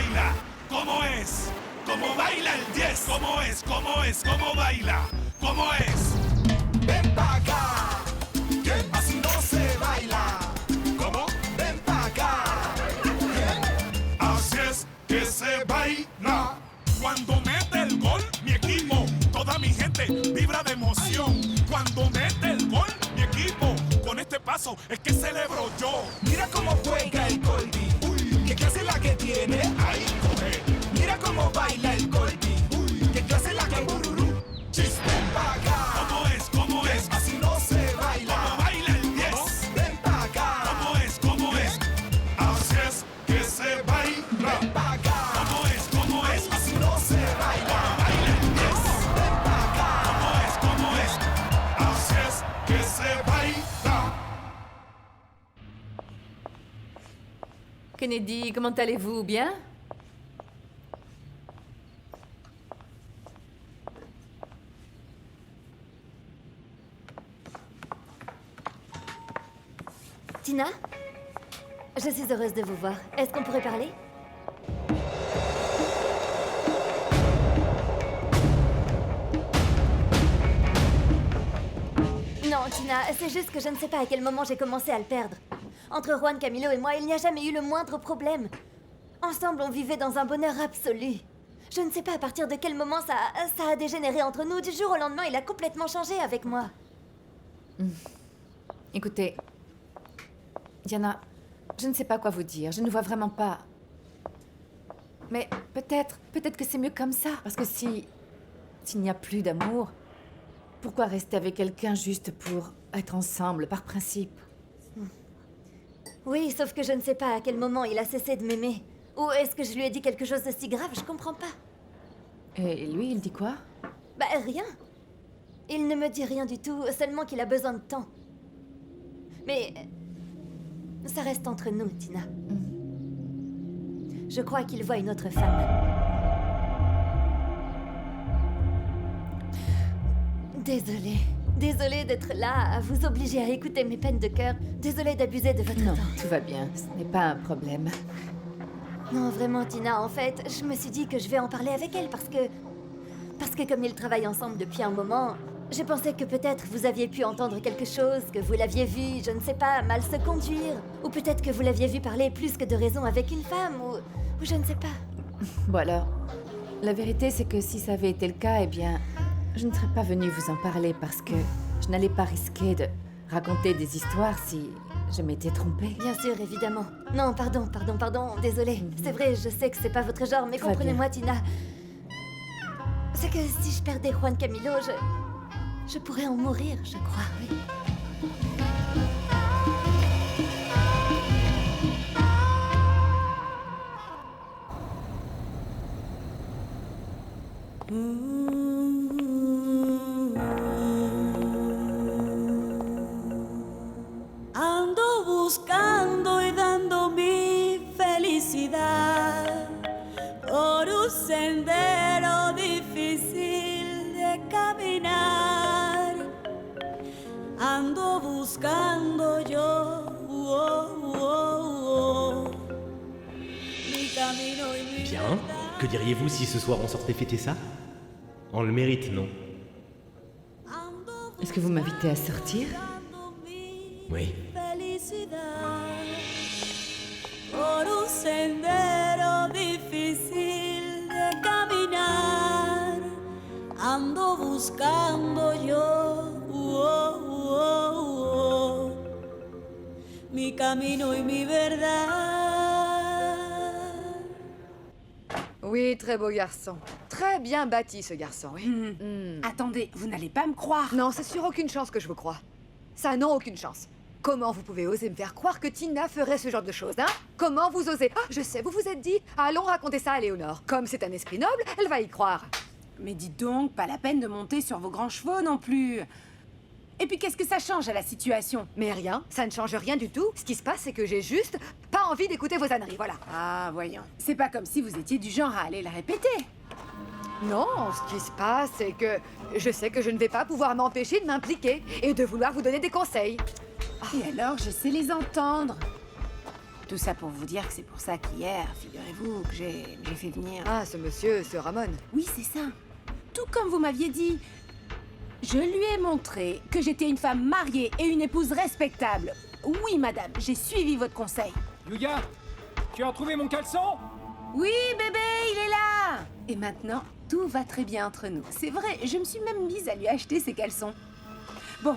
baila? ¿Cómo es? ¿Cómo baila el 10? ¿Cómo es? ¿Cómo es? ¿Cómo baila? ¿Cómo es? Ven pa' acá, que así no se baila. ¿Cómo? Ven pa' acá. Así es que se baila. Cuando mete el gol, mi equipo, toda mi gente vibra de emoción. Cuando mete el gol, mi equipo, con este paso es que celebro yo. Mira cómo juega el Colby. Uy, qué clase la que tiene. Ahí coge. Mira cómo baila el Colby. Uy, qué clase la que bururú. Chis. Ven pa' acá. ¿Cómo es? ¿Cómo es? Así no se baila. ¿Cómo baila el 10? Ven pa' acá. ¿Cómo es? ¿Cómo es? Así es que se baila. Ven pa' acá. ¿Cómo es? ¿Cómo es? Así no se baila. ¿Cómo baila el 10? Ven pa' acá. ¿Cómo es? ¿Cómo es? Así es que se baila. Kennedy, comment allez-vous? Bien? Tina? Je suis heureuse de vous voir. Est-ce qu'on pourrait parler? Non, Tina, c'est juste que je ne sais pas à quel moment j'ai commencé à le perdre. Entre Juan Camilo et moi, il n'y a jamais eu le moindre problème. Ensemble, on vivait dans un bonheur absolu. Je ne sais pas à partir de quel moment ça a dégénéré entre nous. Du jour au lendemain, il a complètement changé avec moi. Écoutez, Diana, je ne sais pas quoi vous dire. Je ne vois vraiment pas. Mais peut-être que c'est mieux comme ça. Parce que s'il n'y a plus d'amour, pourquoi rester avec quelqu'un juste pour être ensemble, par principe? Oui, sauf que je ne sais pas à quel moment il a cessé de m'aimer. Ou est-ce que je lui ai dit quelque chose de si grave? Je comprends pas. Et lui, il dit quoi? Bah, rien. Il ne me dit rien du tout, seulement qu'il a besoin de temps. Mais... ça reste entre nous, Tina. Je crois qu'il voit une autre femme. Désolée. Désolée d'être là, à vous obliger à écouter mes peines de cœur. Désolée d'abuser de votre Non, temps. tout va bien. Ce n'est pas un problème. Non, vraiment, Tina, en fait, je me suis dit que je vais en parler avec elle parce que comme ils travaillent ensemble depuis un moment, j'ai pensé que peut-être vous aviez pu entendre quelque chose, que vous l'aviez vu, je ne sais pas, mal se conduire. Ou peut-être que vous l'aviez vu parler plus que de raison avec une femme, ou je ne sais pas. Bon alors, la vérité c'est que si ça avait été le cas, eh bien, je ne serais pas venue vous en parler parce que je n'allais pas risquer de raconter des histoires si je m'étais trompée. Bien sûr, évidemment. Non, pardon, désolée. C'est vrai, je sais que c'est pas votre genre, mais Très bien. comprenez-moi, Tina. C'est que si je perdais Juan Camilo, je pourrais en mourir, je crois, oui. Ando buscando y dando mi felicidad por un sendero difícil de caminar. Ando buscando yo mi camino y mi Bien. verdad. Que diriez-vous si ce soir on sortait fêter ça? On le mérite, non? Ando Est-ce que vous m'invitez à sortir? buscando mi Oui. felicidad por un sendero difícil de caminar. Ando buscando yo mi camino y mi verdad. Oui, très beau garçon. Très bien bâti, ce garçon, oui. Attendez, vous n'allez pas me croire. Non, c'est sur aucune chance que je vous crois. Ça, non, aucune chance. Comment vous pouvez oser me faire croire que Tina ferait ce genre de choses, hein? Comment vous osez? Ah, je sais, vous vous êtes dit, allons raconter ça à Léonore. Comme c'est un esprit noble, elle va y croire. Mais dites donc, pas la peine de monter sur vos grands chevaux non plus. Et puis qu'est-ce que ça change à la situation? Mais rien, ça ne change rien du tout. Ce qui se passe, c'est que j'ai juste pas envie d'écouter vos âneries, voilà. Ah, voyons. C'est pas comme si vous étiez du genre à aller la répéter. Non, ce qui se passe, c'est que je sais que je ne vais pas pouvoir m'empêcher de m'impliquer et de vouloir vous donner des conseils. Et alors, je sais les entendre. Tout ça pour vous dire que c'est pour ça qu'hier, figurez-vous, que j'ai fait venir... Ah, ce monsieur, ce Ramon. Oui, c'est ça. Tout comme vous m'aviez dit. Je lui ai montré que j'étais une femme mariée et une épouse respectable. Oui, madame, j'ai suivi votre conseil. Yuya, tu as retrouvé mon caleçon? Oui, bébé, il est là. Et maintenant, tout va très bien entre nous. C'est vrai, je me suis même mise à lui acheter ses caleçons. Bon,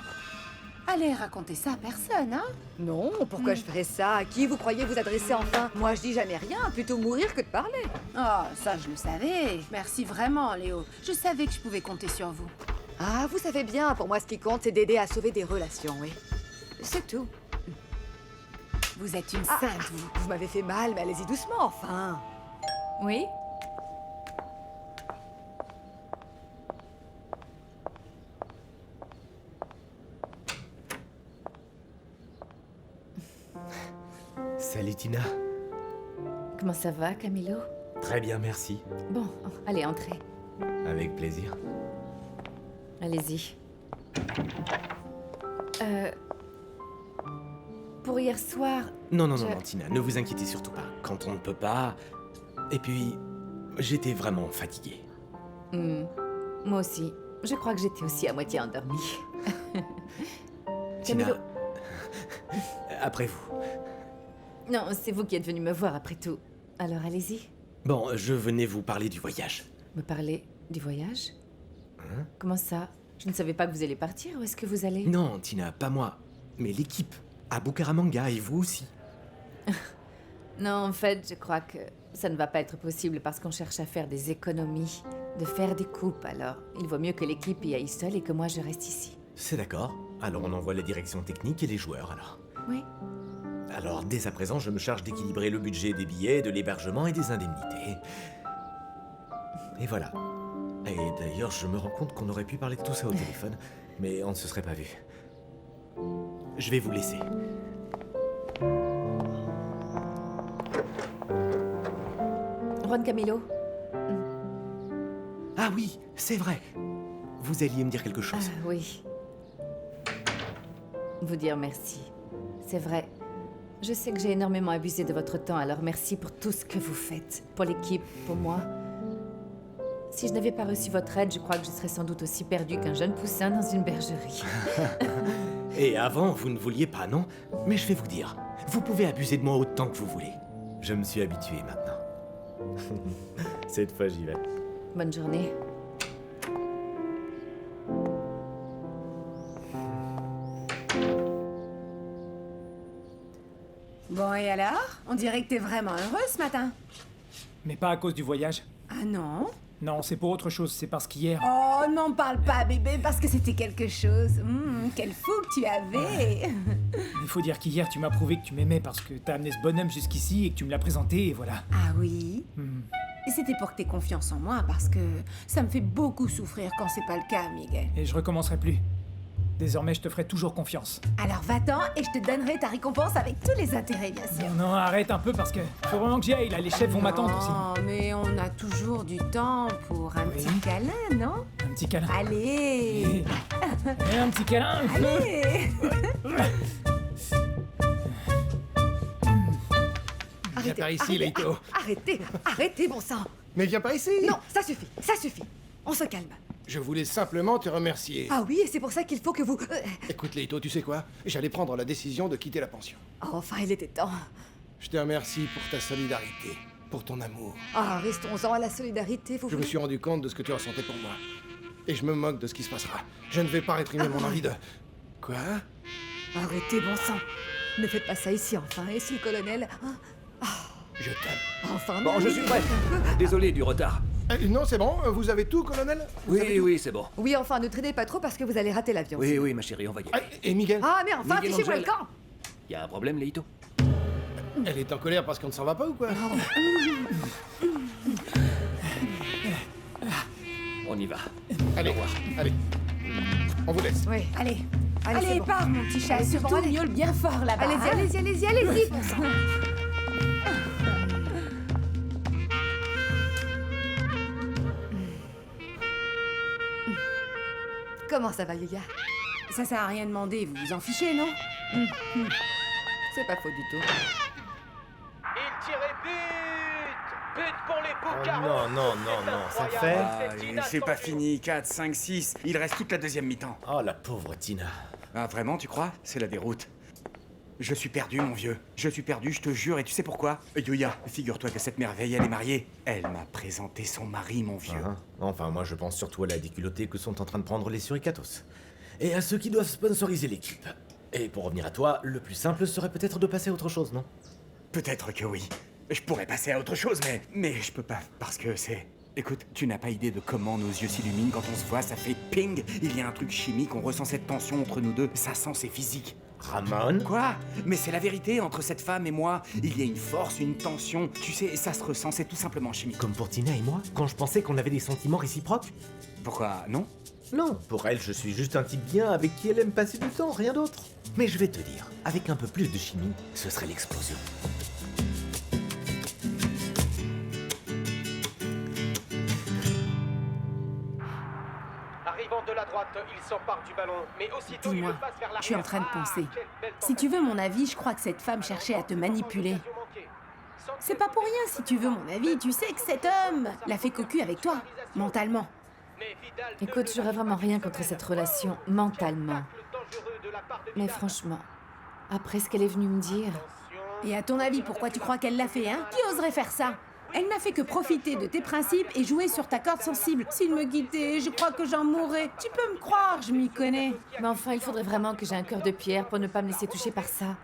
allez raconter ça à personne, hein? Non, pourquoi je ferais ça? À qui vous croyez vous adresser enfin? Moi, je dis jamais rien, plutôt mourir que de parler. Oh, ça, je le savais. Merci vraiment, Léo. Je savais que je pouvais compter sur vous. Ah, vous savez bien, pour moi, ce qui compte, c'est d'aider à sauver des relations, oui. C'est tout. Vous êtes une Ah, sainte, vous. vous m'avez fait mal, mais allez-y doucement, enfin. Oui? Salut Tina. Comment ça va, Camilo? Très bien, merci. Bon, allez, entrez. Avec plaisir. Allez-y. Pour hier soir... Non, non, Je- non, Tina, ne vous inquiétez surtout pas. Quand on ne peut pas... Et puis, j'étais vraiment fatigué. Moi aussi. Je crois que j'étais aussi à moitié endormie. Tina, Camilo. après vous. Non, c'est vous qui êtes venu me voir après tout. Alors allez-y. Bon, je venais vous parler du voyage. Me parler du voyage? Hein? Comment ça? Je ne savais pas que vous alliez partir. Où est-ce que vous allez? Non, Tina, pas moi, mais l'équipe. À Bucaramanga, et vous aussi. Non, en fait, je crois que ça ne va pas être possible parce qu'on cherche à faire des économies, de faire des coupes. Alors, il vaut mieux que l'équipe y aille seule et que moi je reste ici. C'est d'accord. Alors on envoie la direction technique et les joueurs, alors. Oui. Alors, dès à présent, je me charge d'équilibrer le budget des billets, de l'hébergement et des indemnités. Et voilà. Et d'ailleurs, je me rends compte qu'on aurait pu parler de tout ça au téléphone, mais on ne se serait pas vu. Je vais vous laisser. Juan Camilo, Ah oui, c'est vrai. Vous alliez me dire quelque chose. oui. Vous dire merci. C'est vrai. Je sais que j'ai énormément abusé de votre temps, alors merci pour tout ce que vous faites. Pour l'équipe, pour moi. Si je n'avais pas reçu votre aide, je crois que je serais sans doute aussi perdue qu'un jeune poussin dans une bergerie. Et avant, vous ne vouliez pas, non? Mais je vais vous dire, vous pouvez abuser de moi autant que vous voulez. Je me suis habitué maintenant. Cette fois, j'y vais. Bonne journée. Bon, et alors? On dirait que t'es vraiment heureux ce matin. Mais pas à cause du voyage. Ah non? Non, c'est pour autre chose, c'est parce qu'hier... Oh, n'en parle pas, bébé, parce que c'était quelque chose. Quel fou que tu avais. Il faut dire qu'hier, tu m'as prouvé que tu m'aimais parce que t'as amené ce bonhomme jusqu'ici et que tu me l'as présenté, et voilà. Ah oui? Et c'était pour que t'aies confiance en moi, parce que ça me fait beaucoup souffrir quand c'est pas le cas, Miguel. Et je recommencerai plus. Désormais, je te ferai toujours confiance. Alors va-t'en et je te donnerai ta récompense avec tous les intérêts, bien sûr. Non, non, arrête un peu parce que faut vraiment que j'y aille, là, les chefs vont m'attendre aussi. Non, mais on a toujours du temps pour un Oui. petit câlin, non? Un petit câlin. Allez! Et un petit câlin. Allez! Arrêtez, par ici, arrêtez, Leito. Arrêtez, bon sang. Mais viens par ici. Non, ça suffit. On se calme. Je voulais simplement te remercier. Ah oui, et c'est pour ça qu'il faut que vous... Écoute, Leito, tu sais quoi? J'allais prendre la décision de quitter la pension. Enfin, il était temps. Je te remercie pour ta solidarité, pour ton amour. Ah, restons-en à la solidarité, vous Je me suis rendu compte de ce que tu ressentais pour moi. Et je me moque de ce qui se passera. Je ne vais pas réprimer mon envie de... Quoi? Arrêtez, bon sang. Ne faites pas ça ici, enfin. Et si le colonel... hein? Je t'aime. Enfin, Bon, mais je allez, suis prêt. un peu. Désolé du retard. Non, c'est bon, vous avez tout, colonel? Vous avez Oui, tout oui, c'est bon. Oui, enfin, ne traînez pas trop parce que vous allez rater l'avion. Oui, oui, ma chérie, on va y Ah, aller. et Miguel? Ah, mais enfin, Miguel fichez-moi le Angel. camp. Y a un problème, Leito? Elle est en colère parce qu'on ne s'en va pas ou quoi? On y va. Allez, Au revoir. allez. On vous laisse. Oui. Allez, Allez, c'est bon. pars, mon petit chat. Allez, c'est bon, Surtout, allez. miaule bien fort là-bas. Allez-y, bon sang. Comment ça va, Yuya? Ça sert à rien de demander, vous vous en fichez, non? C'est pas faux du tout. But pour les Oh, Boucaros. non, non, non, non, ça fait... Allez, c'est pas fini. 4, 5, 6. Il reste toute la deuxième mi-temps. Oh, la pauvre Tina. Ah, vraiment, tu crois? C'est la déroute. Je suis perdu, mon vieux. Je suis perdu, je te jure. Et tu sais pourquoi? Yoya, figure-toi que cette merveille, elle est mariée. Elle m'a présenté son mari, mon vieux. Ah, enfin, moi, je pense surtout à la déculottée que sont en train de prendre les Suricatos. Et à ceux qui doivent sponsoriser l'équipe. Et pour revenir à toi, le plus simple serait peut-être de passer à autre chose, non? Peut-être que oui. Je pourrais passer à autre chose, mais je peux pas, parce que c'est... Écoute, tu n'as pas idée de comment nos yeux s'illuminent quand on se voit, ça fait ping. Il y a un truc chimique, on ressent cette tension entre nous deux. Ça sent, c'est physique. Ramon? Quoi? Mais c'est la vérité, entre cette femme et moi, il y a une force, une tension. Tu sais, ça se ressent, c'est tout simplement chimique. Comme pour Tina et moi, quand je pensais qu'on avait des sentiments réciproques? Pourquoi, non? Non, pour elle, je suis juste un type bien avec qui elle aime passer du temps, rien d'autre. Mais je vais te dire, avec un peu plus de chimie, ce serait l'explosion. Arrivant de la droite, il s'empare du ballon, mais aussitôt il Dis-moi, le passe vers l'arrière. je suis en train de penser. Quelle belle Si tu veux mon avis, je crois que cette femme cherchait à te manipuler. C'est pas pour rien si tu veux mon avis. Tu sais que cet homme l'a fait cocu avec toi, mentalement. Écoute, j'aurais vraiment rien contre cette relation, mentalement. Mais franchement, après ce qu'elle est venue me dire... Et à ton avis, pourquoi tu crois qu'elle l'a fait, hein? Qui oserait faire ça? Elle n'a fait que profiter de tes principes et jouer sur ta corde sensible. S'il me quittait, je crois que j'en mourrais. Tu peux me croire, je m'y connais. Mais enfin, il faudrait vraiment que j'ai un cœur de pierre pour ne pas me laisser toucher par ça.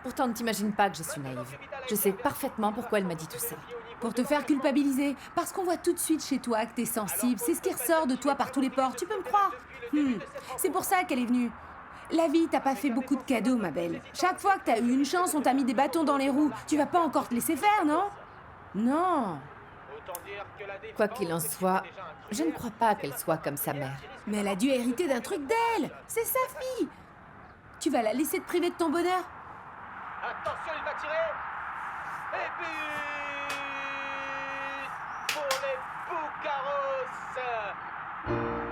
Pourtant, ne t'imagine pas que je suis naïve. Je sais parfaitement pourquoi elle m'a dit tout ça. Pour te faire culpabiliser. Parce qu'on voit tout de suite chez toi que t'es sensible. C'est ce qui ressort de toi par tous les pores. Tu peux me croire? C'est pour ça qu'elle est venue. La vie t'a pas fait beaucoup de cadeaux, ma belle. Chaque fois que t'as eu une chance, on t'a mis des bâtons dans les roues. Tu vas pas encore te laisser faire, non? Non. Quoi qu'il en soit, je ne crois pas qu'elle soit comme sa mère. Mais elle a dû hériter d'un truc d'elle. C'est sa fille. Tu vas la laisser te priver de ton bonheur? Attention, il va tirer. Et but pour les Boucaros.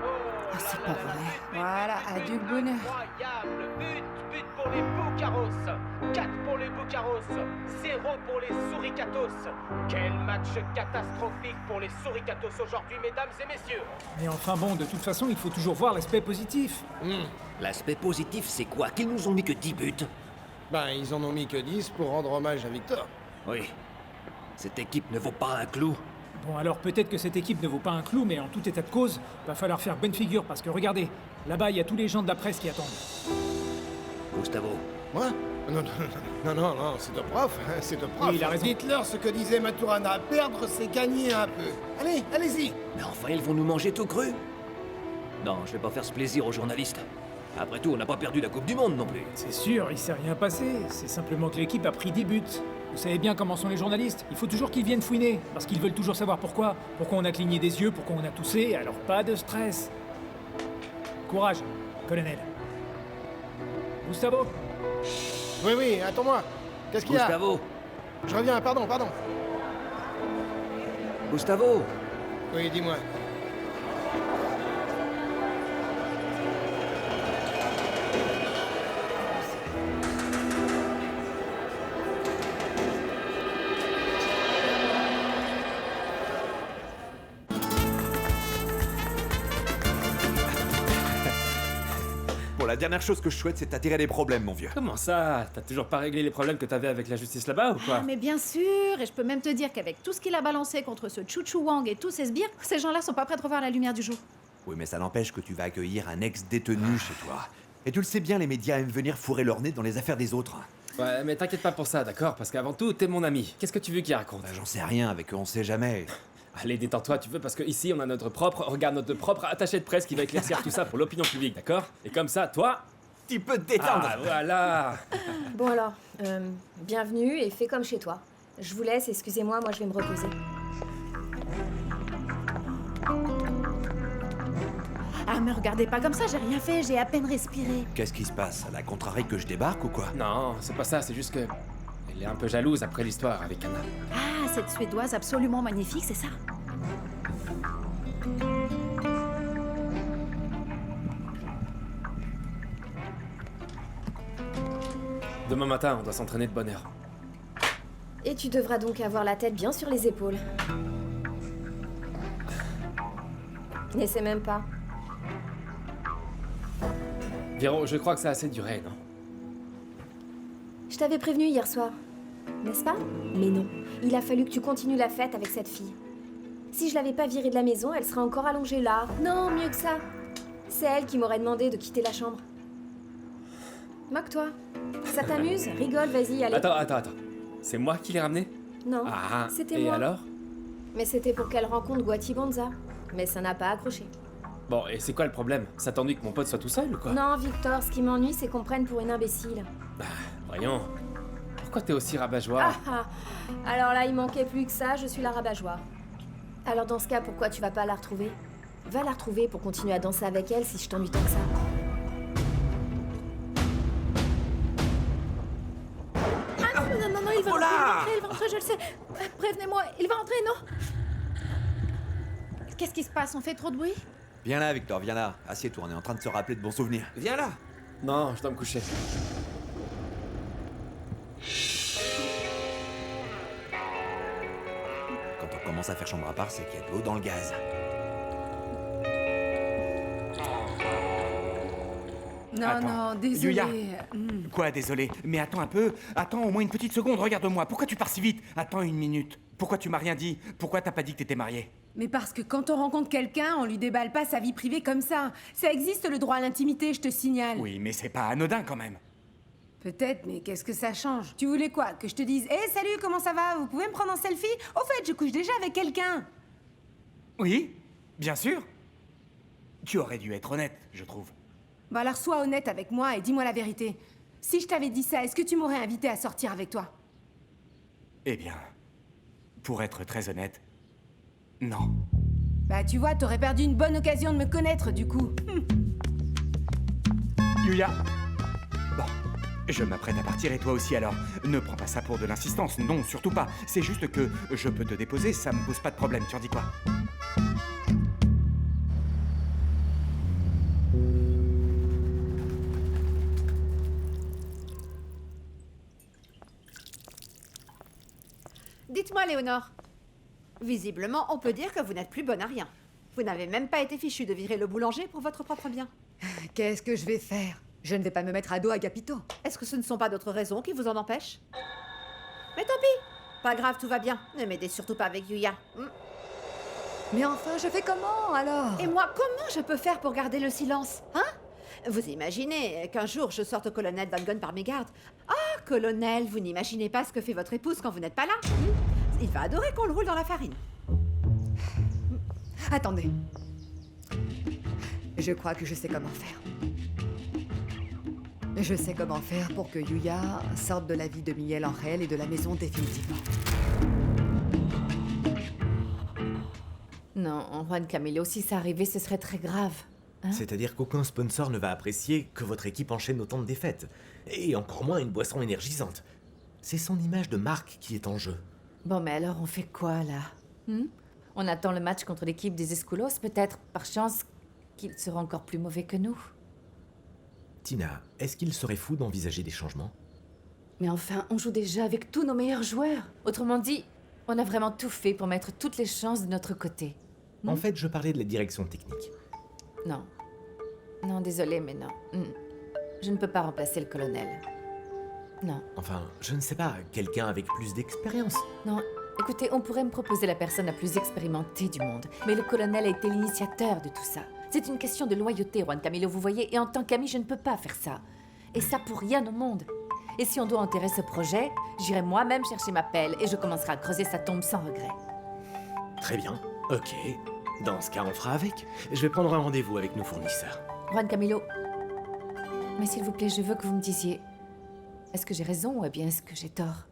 Oh, c'est pas vrai. Voilà, adieu le bonheur. Incroyable but pour les Boucaros. 4 pour les Boucaros, 0 pour les Suricatos. Quel match catastrophique pour les Suricatos aujourd'hui, mesdames et messieurs. Mais enfin bon, de toute façon, il faut toujours voir l'aspect positif. L'aspect positif, c'est quoi? Qu'ils nous ont mis que 10 buts? Ben, ils en ont mis que 10 pour rendre hommage à Victor. Oui. Cette équipe ne vaut pas un clou. Bon, alors peut-être que cette équipe ne vaut pas un clou, mais en tout état de cause, va falloir faire bonne figure parce que regardez, là-bas, il y a tous les gens de la presse qui attendent. Gustavo. Moi? Non, c'est de prof, hein, c'est de prof. Oui, il a raison. Dites-leur ce que disait Maturana, perdre c'est gagner un peu. Allez, allez-y. Mais enfin, ils vont nous manger tout cru. Non, je vais pas faire ce plaisir aux journalistes. Après tout, on n'a pas perdu la Coupe du Monde non plus. C'est sûr, il s'est rien passé. C'est simplement que l'équipe a pris 10 buts. Vous savez bien comment sont les journalistes. Il faut toujours qu'ils viennent fouiner, parce qu'ils veulent toujours savoir pourquoi. Pourquoi on a cligné des yeux, pourquoi on a toussé, alors pas de stress. Courage, colonel. Gustavo? Oui, attends-moi. Qu'est-ce qu'il y a? Gustavo. Je reviens, pardon. Gustavo. Oui, dis-moi. La dernière chose que je souhaite, c'est t'attirer des problèmes, mon vieux. Comment ça? T'as toujours pas réglé les problèmes que t'avais avec la justice là-bas ou quoi? Ah, mais bien sûr, et je peux même te dire qu'avec tout ce qu'il a balancé contre ce Chuchu Wang et tous ces sbires, ces gens-là sont pas prêts de revoir la lumière du jour. Oui, mais ça n'empêche que tu vas accueillir un ex-détenu chez toi. Et tu le sais bien, les médias aiment venir fourrer leur nez dans les affaires des autres. Ouais, mais t'inquiète pas pour ça, d'accord? Parce qu'avant tout, t'es mon ami. Qu'est-ce que tu veux qu'il raconte? J'en sais rien, avec eux on sait jamais. Allez, détends-toi, tu veux, parce que ici on a notre propre attaché de presse qui va éclaircir tout ça pour l'opinion publique, d'accord? Et comme ça, toi... Tu peux te détendre. Ah, voilà. Bon alors, bienvenue et fais comme chez toi. Je vous laisse, excusez-moi, moi je vais me reposer. Ah, me regardez pas comme ça, j'ai rien fait, j'ai à peine respiré. Qu'est-ce qui se passe? À la contrarie que je débarque ou quoi? Non, c'est pas ça, c'est juste que... Elle est un peu jalouse après l'histoire avec Anna. Ah, cette Suédoise absolument magnifique, c'est ça? Demain matin, on doit s'entraîner de bonne heure. Et tu devras donc avoir la tête bien sur les épaules. N'essaie même pas. Véro, je crois que ça a assez duré, non? Je t'avais prévenu hier soir, n'est-ce pas? Mais non, il a fallu que tu continues la fête avec cette fille. Si je l'avais pas virée de la maison, elle serait encore allongée là. Non, mieux que ça. C'est elle qui m'aurait demandé de quitter la chambre. Moque-toi. Ça t'amuse? Rigole, vas-y, allez. Attends. C'est moi qui l'ai ramené? Non, Ah, c'était et moi. alors? Mais c'était pour qu'elle rencontre Guatibonza. Mais ça n'a pas accroché. Bon, et c'est quoi le problème? Ça t'ennuie que mon pote soit tout seul ou quoi? Non, Victor, ce qui m'ennuie, c'est qu'on prenne pour une imbécile. Voyons. Pourquoi t'es aussi rabat-joie? Alors là, il manquait plus que ça, je suis la rabat-joie. Alors dans ce cas, pourquoi tu vas pas la retrouver? Va la retrouver pour continuer à danser avec elle si je t'ennuie tant que ça. Ah non, il va rentrer, je le sais. Prévenez-moi, il va rentrer, non? Qu'est-ce qui se passe? On fait trop de bruit? Viens là, Victor, viens là. Assieds-toi, on est en train de se rappeler de bons souvenirs. Viens là. Non, je dois me coucher. Quand on commence à faire chambre à part, c'est qu'il y a de l'eau dans le gaz. Non, Attends. non, désolé. Yuya. Quoi, désolé? Mais attends un peu. Attends au moins une petite seconde, regarde-moi. Pourquoi tu pars si vite? Attends une minute. Pourquoi tu m'as rien dit? Pourquoi t'as pas dit que t'étais mariée? Mais parce que quand on rencontre quelqu'un, on lui déballe pas sa vie privée comme ça. Ça existe le droit à l'intimité, je te signale. Oui, mais c'est pas anodin quand même. Peut-être, mais qu'est-ce que ça change? Tu voulais quoi? Que je te dise, hé, salut, comment ça va? Vous pouvez me prendre en selfie? Au fait, je couche déjà avec quelqu'un. Oui, bien sûr. Tu aurais dû être honnête, je trouve. Bah alors sois honnête avec moi et dis-moi la vérité. Si je t'avais dit ça, est-ce que tu m'aurais invité à sortir avec toi? Eh bien, pour être très honnête, non. Bah tu vois, t'aurais perdu une bonne occasion de me connaître du coup. Yuya. Bon, je m'apprête à partir et toi aussi alors. Ne prends pas ça pour de l'insistance, non, surtout pas. C'est juste que je peux te déposer, ça me pose pas de problème, tu en dis quoi? Dites-moi, Léonore. Visiblement, on peut dire que vous n'êtes plus bonne à rien. Vous n'avez même pas été fichu de virer le boulanger pour votre propre bien. Qu'est-ce que je vais faire? Je ne vais pas me mettre à dos Agapito. Est-ce que ce ne sont pas d'autres raisons qui vous en empêchent? Mais tant pis. Pas grave, tout va bien. Ne m'aidez surtout pas avec Yuya. Mais enfin, je fais comment alors? Et moi, comment je peux faire pour garder le silence? Hein? Vous imaginez qu'un jour je sorte au colonel Van Gon par mégarde. Ah, colonel, vous n'imaginez pas ce que fait votre épouse quand vous n'êtes pas là? Il va adorer qu'on le roule dans la farine. Attendez. Je crois que je sais comment faire. Je sais comment faire pour que Yuya sorte de la vie de Miguel Angel et de la maison définitivement. Non, Juan Camilo, si ça arrivait, ce serait très grave. Hein? C'est-à-dire qu'aucun sponsor ne va apprécier que votre équipe enchaîne autant de défaites. Et encore moins une boisson énergisante. C'est son image de marque qui est en jeu. Bon, mais alors on fait quoi, là? On attend le match contre l'équipe des Esculos, peut-être, par chance, qu'ils seront encore plus mauvais que nous. Tina, est-ce qu'il serait fou d'envisager des changements? Mais enfin, on joue déjà avec tous nos meilleurs joueurs. Autrement dit, on a vraiment tout fait pour mettre toutes les chances de notre côté. En fait, je parlais de la direction technique. Non. Non, désolé, mais non. Je ne peux pas remplacer le colonel. Non. Enfin, je ne sais pas, quelqu'un avec plus d'expérience. Non, écoutez, on pourrait me proposer la personne la plus expérimentée du monde. Mais le colonel a été l'initiateur de tout ça. C'est une question de loyauté, Juan Camilo, vous voyez. Et en tant qu'ami, je ne peux pas faire ça. Et ça pour rien au monde. Et si on doit enterrer ce projet, j'irai moi-même chercher ma pelle et je commencerai à creuser sa tombe sans regret. Très bien, ok. Dans ce cas, on fera avec. Je vais prendre un rendez-vous avec nos fournisseurs. Juan Camilo, mais s'il vous plaît, je veux que vous me disiez... Est-ce que j'ai raison ou bien est-ce que j'ai tort?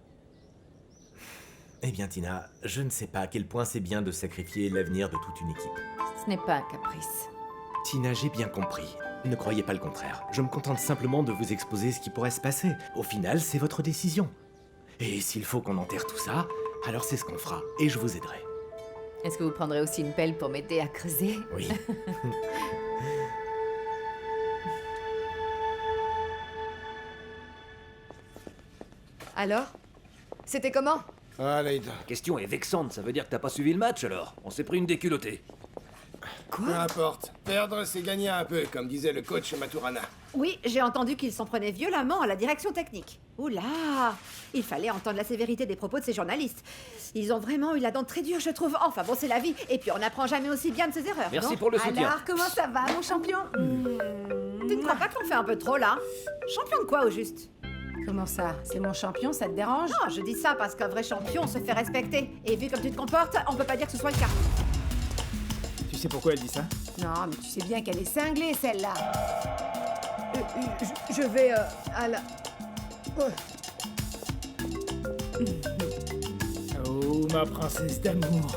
Eh bien, Tina, je ne sais pas à quel point c'est bien de sacrifier l'avenir de toute une équipe. Ce n'est pas un caprice. Tina, j'ai bien compris. Ne croyez pas le contraire. Je me contente simplement de vous exposer ce qui pourrait se passer. Au final, c'est votre décision. Et s'il faut qu'on enterre tout ça, alors c'est ce qu'on fera, et je vous aiderai. Est-ce que vous prendrez aussi une pelle pour m'aider à creuser? Oui. Alors? C'était comment? Allez, La question est vexante, ça veut dire que t'as pas suivi le match alors. On s'est pris une déculottée. peu importe. Perdre, c'est gagner un peu, comme disait le coach Maturana. Oui, j'ai entendu qu'il s'en prenait violemment à la direction technique. Oula, il fallait entendre la sévérité des propos de ces journalistes. Ils ont vraiment eu la dent très dure, je trouve. Enfin bon, c'est la vie. Et puis on n'apprend jamais aussi bien de ses erreurs. Merci non pour le soutien. Alors, comment ça va, mon champion Tu ne crois pas qu'on fait un peu trop là? Champion de quoi au juste? Comment ça? C'est mon champion, ça te dérange? Non, je dis ça parce qu'un vrai champion se fait respecter. Et vu comme tu te comportes, on peut pas dire que ce soit le cas. Tu sais pourquoi elle dit ça? Non, mais tu sais bien qu'elle est cinglée, celle-là. Je vais à la... Oh, ma princesse d'amour.